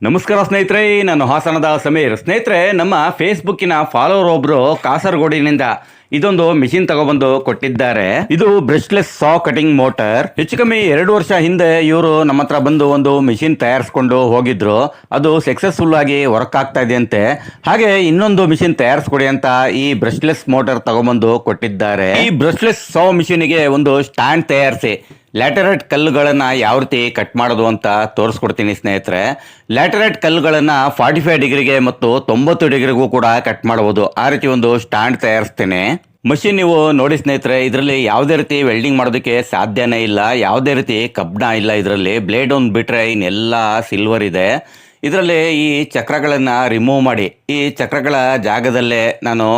ನಮಸ್ಕಾರ ಸ್ನೇಹಿತರೆ, ನಾನು ಹಾಸನದ ಸಮೀರ್. ಸ್ನೇಹಿತರೆ, ನಮ್ಮ ಫೇಸ್ಬುಕ್ಕಿನ ಫಾಲೋವರ್ ಒಬ್ರು ಕಾಸರಗೋಡಿನಿಂದ ಇದೊಂದು ಮಿಷಿನ್ ತಗೊಬಂದು ಕೊಟ್ಟಿದ್ದಾರೆ. ಇದು ಬ್ರಷ್ಲೆಸ್ ಸಾ ಕಟಿಂಗ್ ಮೋಟರ್. ಹೆಚ್ಚು ಕಮ್ಮಿ 2 ವರ್ಷ ಹಿಂದೆ ಇವರು ನಮ್ಮ ಹತ್ರ ಬಂದು ಒಂದು ಮಿಷಿನ್ ತಯಾರಿಸ್ಕೊಂಡು ಹೋಗಿದ್ರು. ಅದು ಸಕ್ಸಸ್ಫುಲ್ ಆಗಿ ವರ್ಕ್ ಆಗ್ತಾ ಇದೆ ಅಂತೆ. ಹಾಗೆ ಇನ್ನೊಂದು ಮಿಷಿನ್ ತಯಾರಿಸ್ಕೊಡಿ ಅಂತ ಈ ಬ್ರಷ್ಲೆಸ್ ಮೋಟರ್ ತಗೊಬಂದು ಕೊಟ್ಟಿದ್ದಾರೆ. ಈ ಬ್ರಷ್ಲೆಸ್ ಸಾ ಮಿಷಿನ್ಗೆ ಒಂದು ಸ್ಟ್ಯಾಂಡ್ ತಯಾರಿಸಿ ಲ್ಯಾಟರೈಟ್ ಕಲ್ಲುಗಳನ್ನು ಯಾವ ರೀತಿ ಕಟ್ ಮಾಡೋದು ಅಂತ ತೋರಿಸ್ಕೊಡ್ತೀನಿ ಸ್ನೇಹಿತರೆ. ಲ್ಯಾಟರೈಟ್ ಕಲ್ಲುಗಳನ್ನು 45 ಡಿಗ್ರಿಗೆ ಮತ್ತು 90 ಡಿಗ್ರಿಗೂ ಕೂಡ ಕಟ್ ಮಾಡಬಹುದು. ಆ ರೀತಿ ಒಂದು ಸ್ಟ್ಯಾಂಡ್ ತಯಾರಿಸ್ತೇನೆ. ಮಷಿನ್ ನೀವು ನೋಡಿ ಸ್ನೇಹಿತರೆ, ಇದರಲ್ಲಿ ಯಾವುದೇ ರೀತಿ ವೆಲ್ಡಿಂಗ್ ಮಾಡೋದಕ್ಕೆ ಸಾಧ್ಯನೇ ಇಲ್ಲ. ಯಾವುದೇ ರೀತಿ ಕಬ್ಬಿಣ ಇಲ್ಲ. ಇದರಲ್ಲಿ ಬ್ಲೇಡ್ ಒಂದು ಬಿಟ್ರೆ ಇನ್ನೆಲ್ಲ ಸಿಲ್ವರ್ ಇದೆ. ಇದರಲ್ಲಿ ಈ ಚಕ್ರಗಳನ್ನು ರಿಮೂವ್ ಮಾಡಿ ಈ ಚಕ್ರಗಳ ಜಾಗದಲ್ಲೇ ನಾನು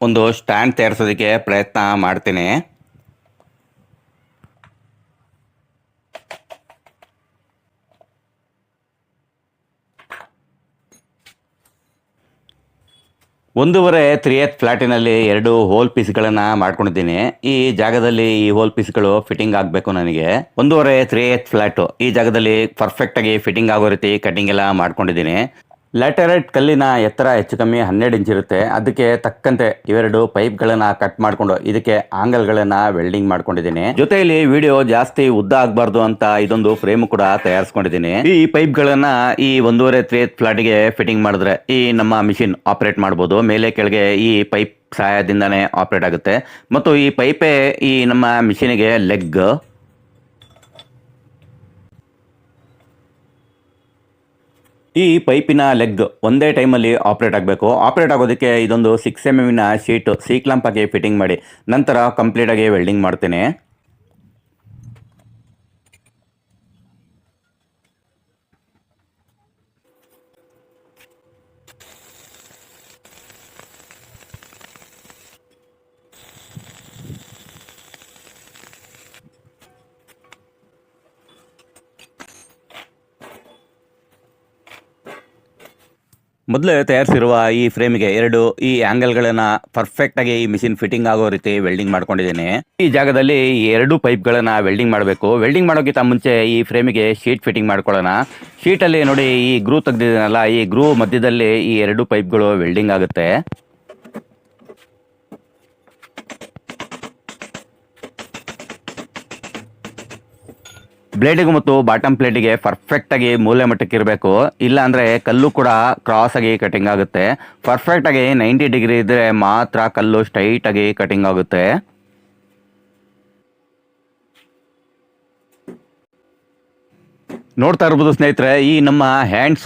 ಒಂದು ಸ್ಟ್ಯಾಂಡ್ ತಯಾರಿಸೋದಕ್ಕೆ ಪ್ರಯತ್ನ ಮಾಡ್ತೀನಿ. ಒಂದೂವರೆ 3/8 ಫ್ಲಾಟಿನಲ್ಲಿ 2 ಹೋಲ್ ಪೀಸ್ಗಳನ್ನು ಮಾಡ್ಕೊಂಡಿದ್ದೀನಿ. ಈ ಜಾಗದಲ್ಲಿ ಈ ಹೋಲ್ ಪೀಸ್ಗಳು ಫಿಟ್ಟಿಂಗ್ ಆಗಬೇಕು. ನನಗೆ 1.5 3/8 ಫ್ಲಾಟು ಈ ಜಾಗದಲ್ಲಿ ಪರ್ಫೆಕ್ಟಾಗಿ ಫಿಟ್ಟಿಂಗ್ ಆಗೋ ರೀತಿ ಕಟಿಂಗ್ ಎಲ್ಲ ಮಾಡ್ಕೊಂಡಿದ್ದೀನಿ. ಲ್ಯಾಟರೈಟ್ ಕಲ್ಲಿನ ಎತ್ತರ ಹೆಚ್ಚು ಕಮ್ಮಿ 12 ಇಂಚ್ ಇರುತ್ತೆ. ಅದಕ್ಕೆ ತಕ್ಕಂತೆ ಇವೆರಡು ಪೈಪ್ಗಳನ್ನು ಕಟ್ ಮಾಡಿಕೊಂಡು ಇದಕ್ಕೆ ಆಂಗಲ್ಗಳನ್ನು ವೆಲ್ಡಿಂಗ್ ಮಾಡ್ಕೊಂಡಿದ್ದೀನಿ. ಜೊತೆಯಲ್ಲಿ ವಿಡಿಯೋ ಜಾಸ್ತಿ ಉದ್ದ ಆಗಬಾರ್ದು ಅಂತ ಇದೊಂದು ಫ್ರೇಮ್ ಕೂಡ ತಯಾರಿಸ್ಕೊಂಡಿದ್ದೀನಿ. ಈ ಪೈಪ್ಗಳನ್ನು ಈ 1.5 3/8 ಫ್ಲಾಟ್ಗೆ ಫಿಟ್ಟಿಂಗ್ ಮಾಡಿದ್ರೆ ಈ ನಮ್ಮ ಮಿಷಿನ್ ಆಪರೇಟ್ ಮಾಡ್ಬೋದು. ಮೇಲೆ ಕೆಳಗೆ ಈ ಪೈಪ್ ಸಹಾಯದಿಂದಾನೇ ಆಪರೇಟ್ ಆಗುತ್ತೆ. ಮತ್ತು ಈ ಪೈಪೇ ಈ ನಮ್ಮ ಮಿಷಿನ್ಗೆ ಲೆಗ್. ಈ ಪೈಪಿನ ಲೆಗ್ ಒಂದೇ ಟೈಮಲ್ಲಿ ಆಪರೇಟ್ ಆಗಬೇಕು. ಆಪರೇಟ್ ಆಗೋದಕ್ಕೆ ಇದೊಂದು 6 mm ಶೀಟ್ ಸಿ ಕ್ಲಾಂಪ್ ಆಗಿ ಫಿಟ್ಟಿಂಗ್ ಮಾಡಿ ನಂತರ ಕಂಪ್ಲೀಟಾಗಿ ವೆಲ್ಡಿಂಗ್ ಮಾಡ್ತೇನೆ. ಮೊದಲೇ ತಯಾರಿಸಿರುವ ಈ ಫ್ರೇಮ್ಗೆ 2 ಈ ಆಂಗಲ್ಗಳನ್ನು ಪರ್ಫೆಕ್ಟಾಗಿ ಈ ಮಿಷಿನ್ ಫಿಟ್ಟಿಂಗ್ ಆಗೋ ರೀತಿ ವೆಲ್ಡಿಂಗ್ ಮಾಡ್ಕೊಂಡಿದ್ದೀನಿ. ಈ ಜಾಗದಲ್ಲಿ ಈ 2 ಪೈಪ್ಗಳನ್ನು ವೆಲ್ಡಿಂಗ್ ಮಾಡಬೇಕು. ವೆಲ್ಡಿಂಗ್ ಮಾಡೋಕ್ಕಿಂತ ಮುಂಚೆ ಈ ಫ್ರೇಮಿಗೆ ಶೀಟ್ ಫಿಟ್ಟಿಂಗ್ ಮಾಡ್ಕೊಳ್ಳೋಣ. ಶೀಟಲ್ಲಿ ನೋಡಿ ಈ ಗ್ರೂ ತೆಗೆದಿದ್ದೀನಲ್ಲ, ಈ ಗ್ರೂ ಮಧ್ಯದಲ್ಲಿ ಈ 2 ಪೈಪ್ಗಳು ವೆಲ್ಡಿಂಗ್ ಆಗುತ್ತೆ. ಬ್ಲೇಡಿಗೂ ಮತ್ತು ಬಾಟಮ್ ಪ್ಲೇಟಿಗೆ ಪರ್ಫೆಕ್ಟಾಗಿ ಮೂಲೆ ಮಟ್ಟಕ್ಕೆ ಇರಬೇಕು. ಇಲ್ಲ ಅಂದರೆ ಕಲ್ಲು ಕೂಡ ಕ್ರಾಸ್ ಆಗಿ ಕಟಿಂಗ್ ಆಗುತ್ತೆ. ಪರ್ಫೆಕ್ಟಾಗಿ 90 ಡಿಗ್ರಿ ಇದ್ದರೆ ಮಾತ್ರ ಕಲ್ಲು ಸ್ಟ್ರೈಟಾಗಿ ಕಟಿಂಗ್ ಆಗುತ್ತೆ. ನೋಡ್ತಾ ಇರ್ಬೋದು ಸ್ನೇಹಿತರೆ, ಈ ನಮ್ಮ ಹ್ಯಾಂಡ್ ಸಾ